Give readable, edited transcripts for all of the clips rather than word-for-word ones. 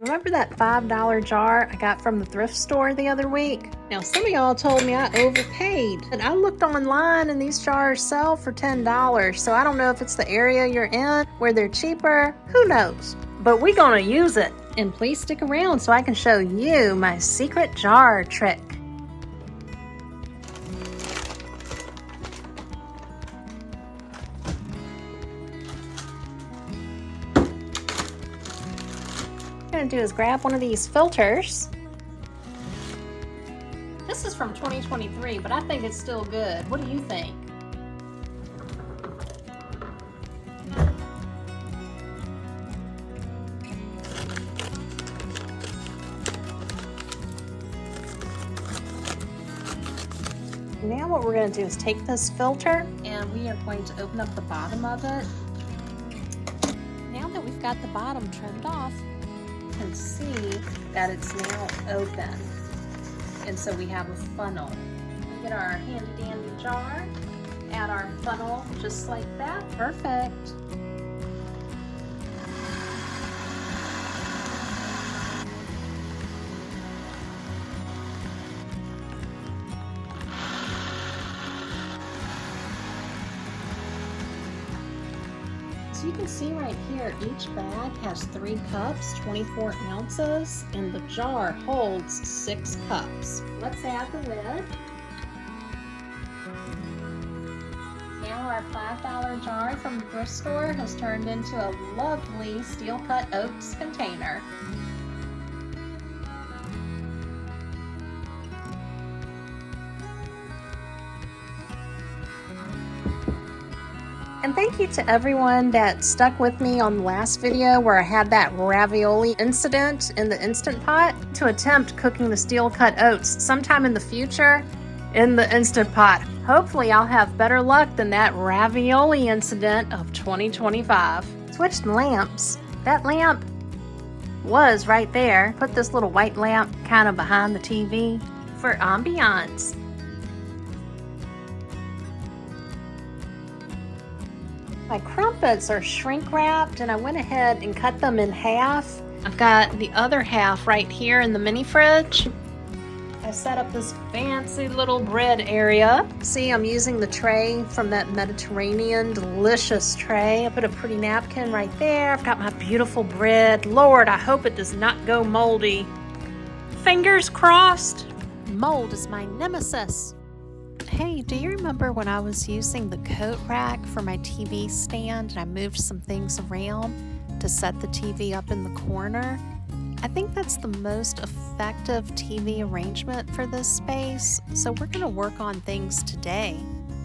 Remember that $5 jar I got from the thrift store the other week? Now, some of y'all told me I overpaid, and I looked online and these jars sell for $10, so I don't know if it's the area you're in where they're cheaper. Who knows? But we're gonna use it. And please stick around so I can show you my secret jar trick. What I'm gonna do is grab one of these filters. This is from 2023, but I think it's still good. What do you think? Now what we're going to do is take this filter and we are going to open up the bottom of it. Now that we've got the bottom trimmed off, you can see that it's now open. And so we have a funnel. We get our handy dandy jar, add our funnel just like that. Perfect. So you can see right here, each bag has 3 cups, 24 ounces, and the jar holds 6 cups. Let's add the lid. Now our $5 jar from the thrift store has turned into a lovely steel-cut oats container. And thank you to everyone that stuck with me on the last video where I had that ravioli incident in the Instant Pot to attempt cooking the steel-cut oats sometime in the future in the Instant Pot. Hopefully I'll have better luck than that ravioli incident of 2025. Switched lamps. That lamp was right there. Put this little white lamp kind of behind the TV for ambiance. My crumpets are shrink wrapped and I went ahead and cut them in half. I've got the other half right here in the mini fridge. I set up this fancy little bread area. See, I'm using the tray from that Mediterranean delicious tray. I put a pretty napkin right there. I've got my beautiful bread. Lord, I hope it does not go moldy. Fingers crossed. Mold is my nemesis. Hey, do you remember when I was using the coat rack for my TV stand and I moved some things around to set the TV up in the corner? I think that's the most effective TV arrangement for this space, so we're going to work on things today.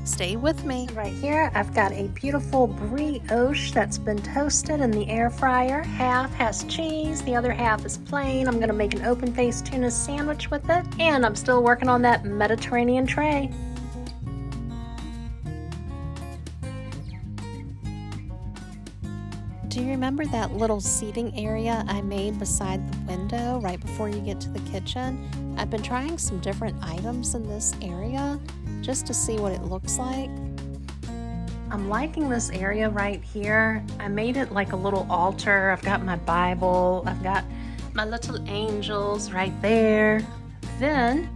Stay with me. Right here, I've got a beautiful brioche that's been toasted in the air fryer. Half has cheese, the other half is plain. I'm going to make an open-faced tuna sandwich with it, and I'm still working on that Mediterranean tray. Do you remember that little seating area I made beside the window right before you get to the kitchen? I've been trying some different items in this area just to see what it looks like. I'm liking this area right here. I made it like a little altar. I've got my Bible. I've got my little angels right there. Then,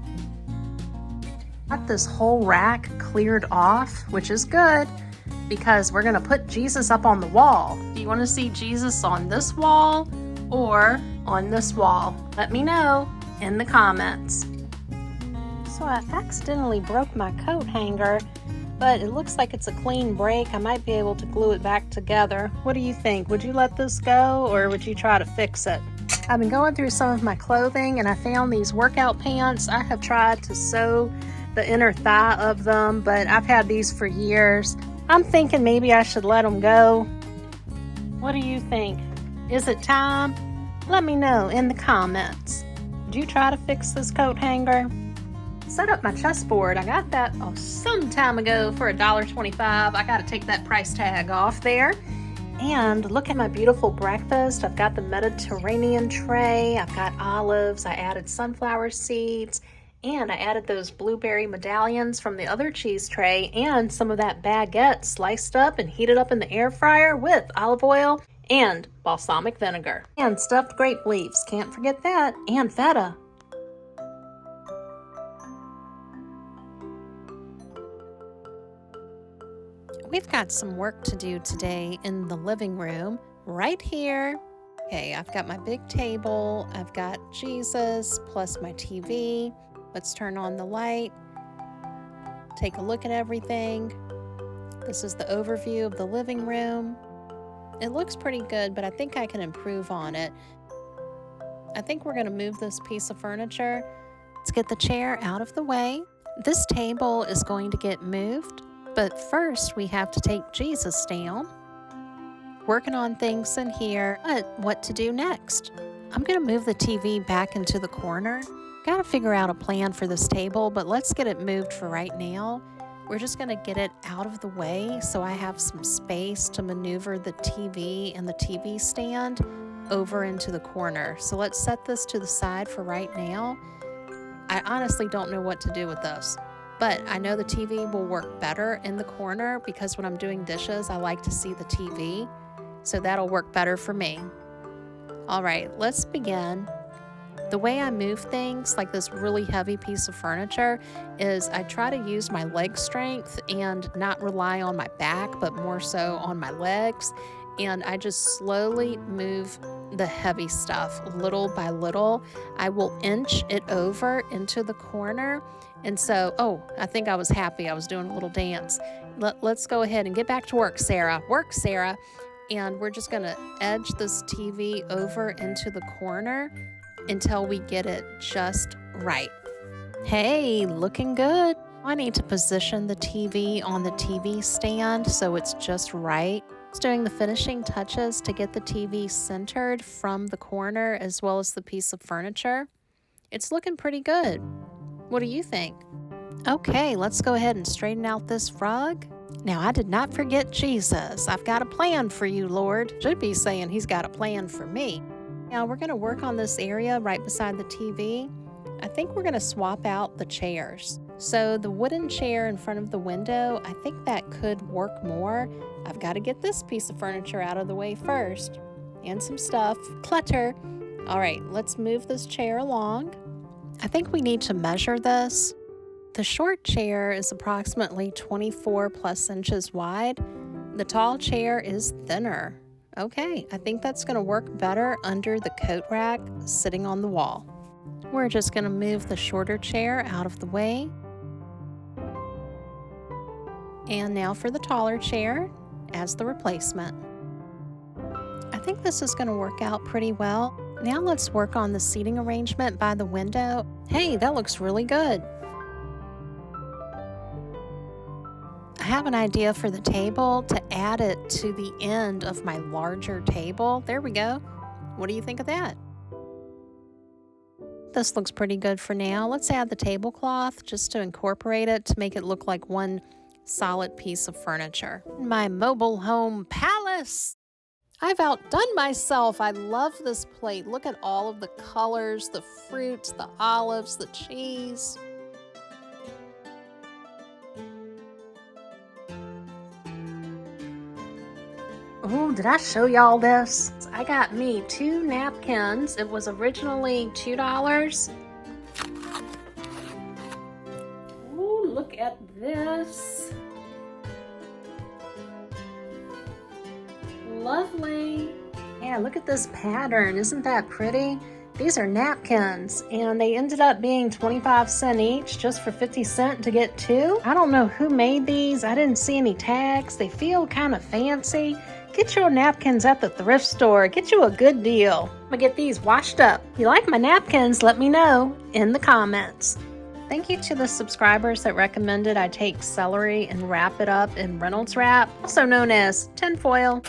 got this whole rack cleared off, which is good, because we're gonna put Jesus up on the wall. Do you wanna see Jesus on this wall or on this wall? Let me know in the comments. So I accidentally broke my coat hanger, but it looks like it's a clean break. I might be able to glue it back together. What do you think? Would you let this go or would you try to fix it? I've been going through some of my clothing and I found these workout pants. I have tried to sew the inner thigh of them, but I've had these for years. I'm thinking maybe I should let them go. What do you think? Is it time? Let me know in the comments. Did you try to fix this coat hanger? Set up my chessboard. I got that some time ago for $1.25. I got to take that price tag off there. And look at my beautiful breakfast. I've got the Mediterranean tray. I've got olives. I added sunflower seeds. And I added those blueberry medallions from the other cheese tray and some of that baguette sliced up and heated up in the air fryer with olive oil and balsamic vinegar. And stuffed grape leaves, can't forget that, and feta. We've got some work to do today in the living room, right here. Okay, I've got my big table, I've got Jesus plus my TV. Let's turn on the light, take a look at everything. This is the overview of the living room. It looks pretty good, but I think I can improve on it. I think we're gonna move this piece of furniture. Let's get the chair out of the way. This table is going to get moved, but first we have to take Jesus down. Working on things in here, but what to do next? I'm gonna move the TV back into the corner. Gotta figure out a plan for this table, but let's get it moved for right now. We're just gonna get it out of the way so I have some space to maneuver the TV and the TV stand over into the corner. So let's set this to the side for right now. I honestly don't know what to do with this, but I know the TV will work better in the corner because when I'm doing dishes, I like to see the TV. So that'll work better for me. All right, let's begin. The way I move things, like this really heavy piece of furniture, is I try to use my leg strength and not rely on my back, but more so on my legs. And I just slowly move the heavy stuff little by little. I will inch it over into the corner. And so, oh, I think I was happy. I was doing a little dance. Let's go ahead and get back to work, Sarah. Work, Sarah. And we're just gonna edge this TV over into the corner until we get it just right. Hey, looking good. I need to position the TV on the TV stand so it's just right. Just doing the finishing touches to get the TV centered from the corner as well as the piece of furniture. It's looking pretty good. What do you think? Okay, let's go ahead and straighten out this rug. Now, I did not forget Jesus. I've got a plan for you, Lord. Should be saying he's got a plan for me. Now, we're going to work on this area right beside the TV. I think we're going to swap out the chairs. So the wooden chair in front of the window, I think that could work more. I've got to get this piece of furniture out of the way first. And some stuff. Clutter. All right, let's move this chair along. I think we need to measure this. The short chair is approximately 24 plus inches wide. The tall chair is thinner. Okay, I think that's going to work better under the coat rack sitting on the wall. We're just going to move the shorter chair out of the way. And now for the taller chair as the replacement. I think this is going to work out pretty well. Now let's work on the seating arrangement by the window. Hey, that looks really good. I have an idea for the table to add it to the end of my larger table. There we go. What do you think of that? This looks pretty good for now. Let's add the tablecloth just to incorporate it to make it look like one solid piece of furniture. My mobile home palace. I've outdone myself. I love this plate. Look at all of the colors, the fruits, the olives, the cheese. Oh, did I show y'all this? I got me 2 napkins. It was originally $2. Oh, look at this. Lovely. Yeah, look at this pattern. Isn't that pretty? These are napkins, and they ended up being 25 cents each just for 50 cents to get 2. I don't know who made these. I didn't see any tags. They feel kind of fancy. Get your napkins at the thrift store. Get you a good deal. I'm gonna get these washed up. If you like my napkins, let me know in the comments. Thank you to the subscribers that recommended I take celery and wrap it up in Reynolds wrap, also known as tinfoil.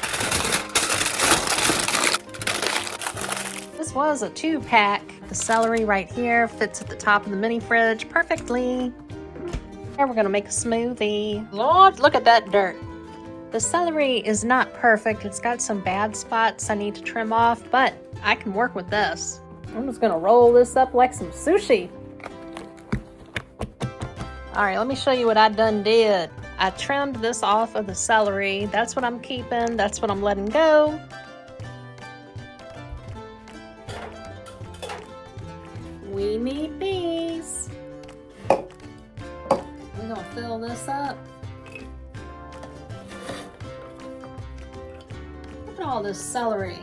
This was a 2-pack. The celery right here fits at the top of the mini fridge perfectly. Here we're gonna make a smoothie. Lord, look at that dirt. The celery is not perfect. It's got some bad spots I need to trim off, but I can work with this. I'm just gonna roll this up like some sushi. All right, let me show you what I done did. I trimmed this off of the celery. That's what I'm keeping. That's what I'm letting go. We need these. We're gonna fill this up. Look at all this celery.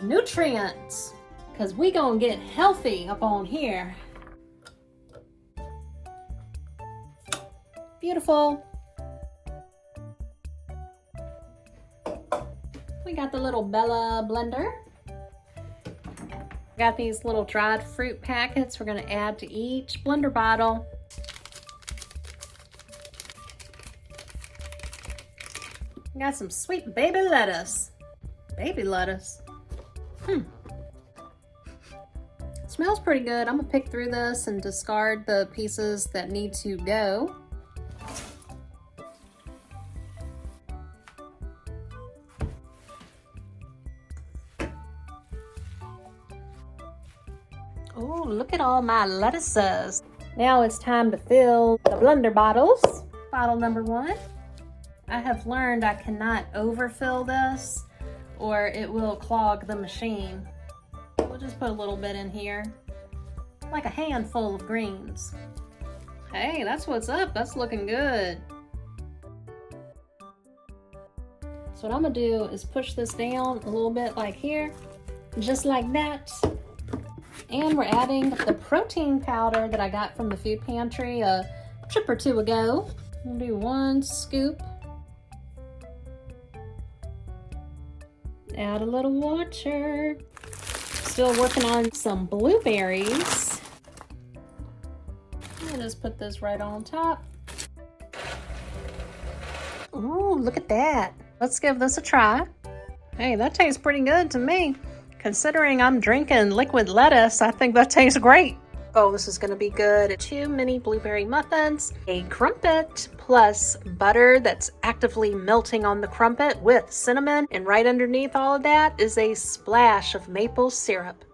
Nutrients, because we gonna get healthy up on here. Beautiful. We got the little Bella blender. Got these little dried fruit packets we're gonna add to each blender bottle. We got some sweet baby lettuce. Baby lettuce. Smells pretty good. I'm gonna pick through this and discard the pieces that need to go. Oh, look at all my lettuces. Now it's time to fill the blender bottles. Bottle number 1. I have learned I cannot overfill this or it will clog the machine. We'll just put a little bit in here, like a handful of greens. Hey, that's what's up. That's looking good. So what I'm gonna do is push this down a little bit like here, just like that. And we're adding the protein powder that I got from the food pantry a trip or two ago. We'll do 1 scoop. Add a little water. Still working on some blueberries. I'll just put this right on top. Ooh, look at that. Let's give this a try. Hey, that tastes pretty good to me. Considering I'm drinking liquid lettuce, I think that tastes great. Oh, this is gonna be good. 2 mini blueberry muffins, a crumpet, plus butter that's actively melting on the crumpet with cinnamon, and right underneath all of that is a splash of maple syrup.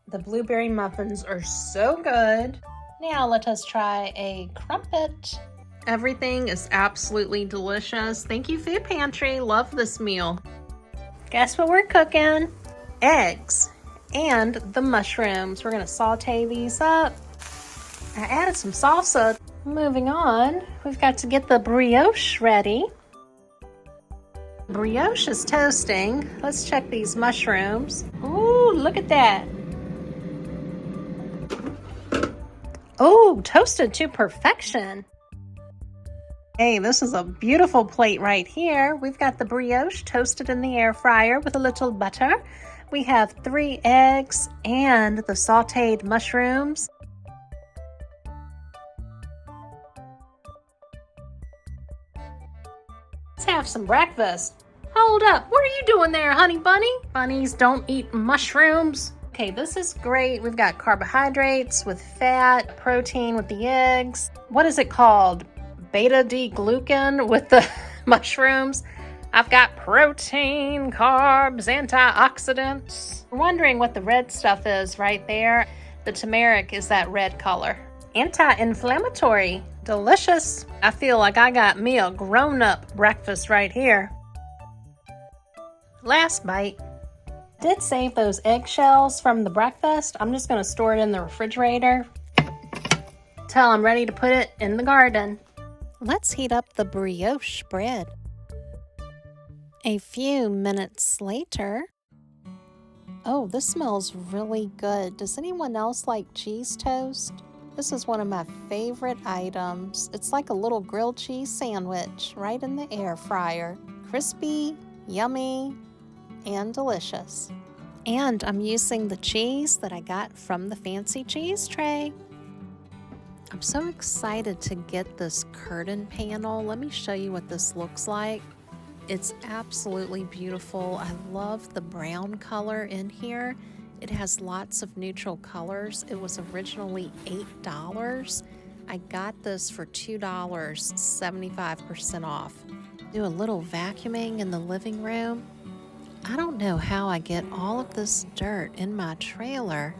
The blueberry muffins are so good. Now let us try a crumpet. Everything is absolutely delicious. Thank you, Food Pantry. Love this meal. Guess what we're cooking? Eggs and the mushrooms. We're gonna saute these up. I added some salsa. Moving on, we've got to get the brioche ready. Brioche is toasting. Let's check these mushrooms. Ooh, look at that. Oh, toasted to perfection. Hey, this is a beautiful plate right here. We've got the brioche toasted in the air fryer with a little butter. We have 3 eggs and the sauteed mushrooms. Let's have some breakfast. Hold up, what are you doing there, honey bunny? Bunnies don't eat mushrooms. Okay, this is great. We've got carbohydrates with fat, protein with the eggs. What is it called? Beta-D-glucan with the mushrooms. I've got protein, carbs, antioxidants. We're wondering what the red stuff is right there. The turmeric is that red color. Anti-inflammatory, delicious. I feel like I got me a grown-up breakfast right here. Last bite. Did save those eggshells from the breakfast. I'm just gonna store it in the refrigerator till I'm ready to put it in the garden. Let's heat up the brioche bread. A few minutes later. Oh, this smells really good. Does anyone else like cheese toast? This is one of my favorite items. It's like a little grilled cheese sandwich right in the air fryer. Crispy, yummy, and delicious. And I'm using the cheese that I got from the fancy cheese tray. I'm so excited to get this curtain panel. Let me show you what this looks like. It's absolutely beautiful. I love the brown color in here. It has lots of neutral colors. It was originally $8. I got this for $2, 75% off. Do a little vacuuming in the living room. I don't know how I get all of this dirt in my trailer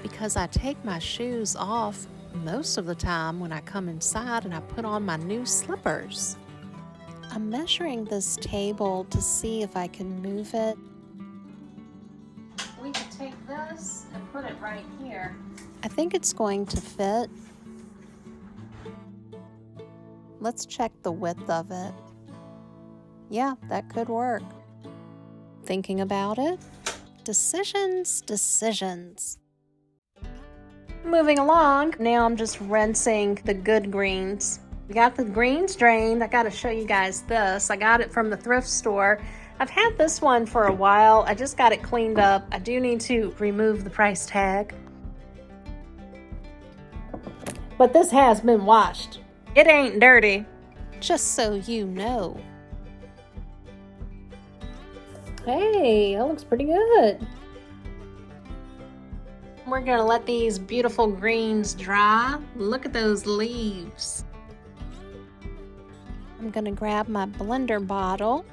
because I take my shoes off most of the time when I come inside and I put on my new slippers. I'm measuring this table to see if I can move it. this and put it right here. I think it's going to fit. Let's check the width of it. Yeah, that could work. Thinking about it? Decisions. Moving along, now I'm just rinsing the good greens. We got the greens drained. I gotta show you guys this. I got it from the thrift store. I've had this one for a while. I just got it cleaned up. I do need to remove the price tag. But this has been washed. It ain't dirty. Just so you know. Hey, that looks pretty good. We're gonna let these beautiful greens dry. Look at those leaves. I'm gonna grab my blender bottle.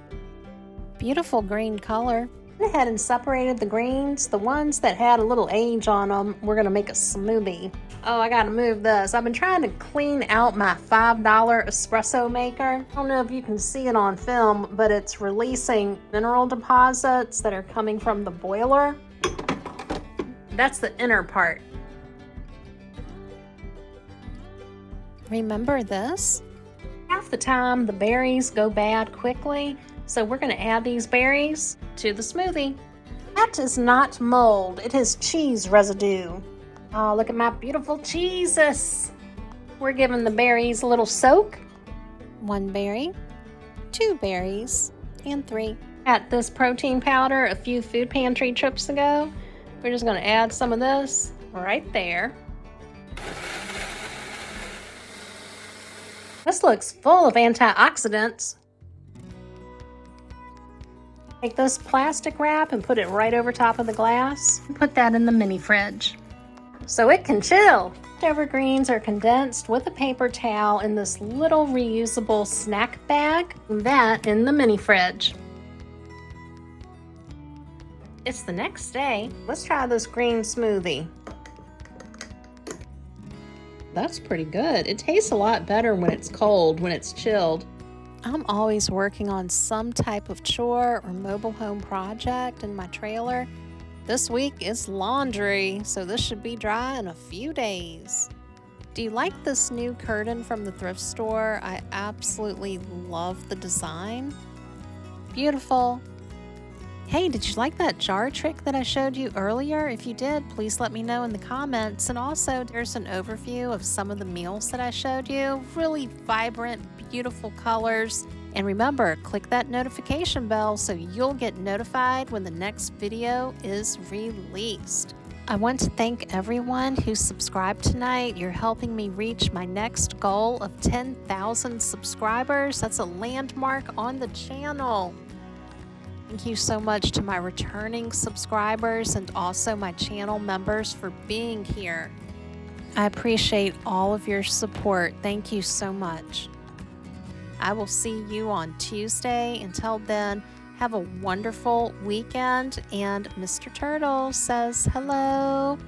Beautiful green color. I went ahead and separated the greens. The ones that had a little age on them, we're gonna make a smoothie. Oh, I gotta move this. I've been trying to clean out my $5 espresso maker. I don't know if you can see it on film, but it's releasing mineral deposits that are coming from the boiler. That's the inner part. Remember this? Half the time the berries go bad quickly, so we're gonna add these berries to the smoothie. That is not mold, it is cheese residue. Oh, look at my beautiful cheeses. We're giving the berries a little soak. 1 berry, 2 berries, and 3. Got this protein powder a few food pantry trips ago. We're just gonna add some of this right there. This looks full of antioxidants. Take this plastic wrap and put it right over top of the glass. Put that in the mini fridge so it can chill. Leftover greens are condensed with a paper towel in this little reusable snack bag. That in the mini fridge. It's the next day. Let's try this green smoothie. That's pretty good. It tastes a lot better when it's cold, when it's chilled. I'm always working on some type of chore or mobile home project in my trailer. This week is laundry, so this should be dry in a few days. Do you like this new curtain from the thrift store? I absolutely love the design. Beautiful. Hey, did you like that jar trick that I showed you earlier? If you did, please let me know in the comments. And also, there's an overview of some of the meals that I showed you. Really vibrant, beautiful colors. And remember, click that notification bell so you'll get notified when the next video is released. I want to thank everyone who subscribed tonight. You're helping me reach my next goal of 10,000 subscribers. That's a landmark on the channel. Thank you so much to my returning subscribers and also my channel members for being here. I appreciate all of your support. Thank you so much. I will see you on Tuesday. Until then, have a wonderful weekend. And Mr. Turtle says hello.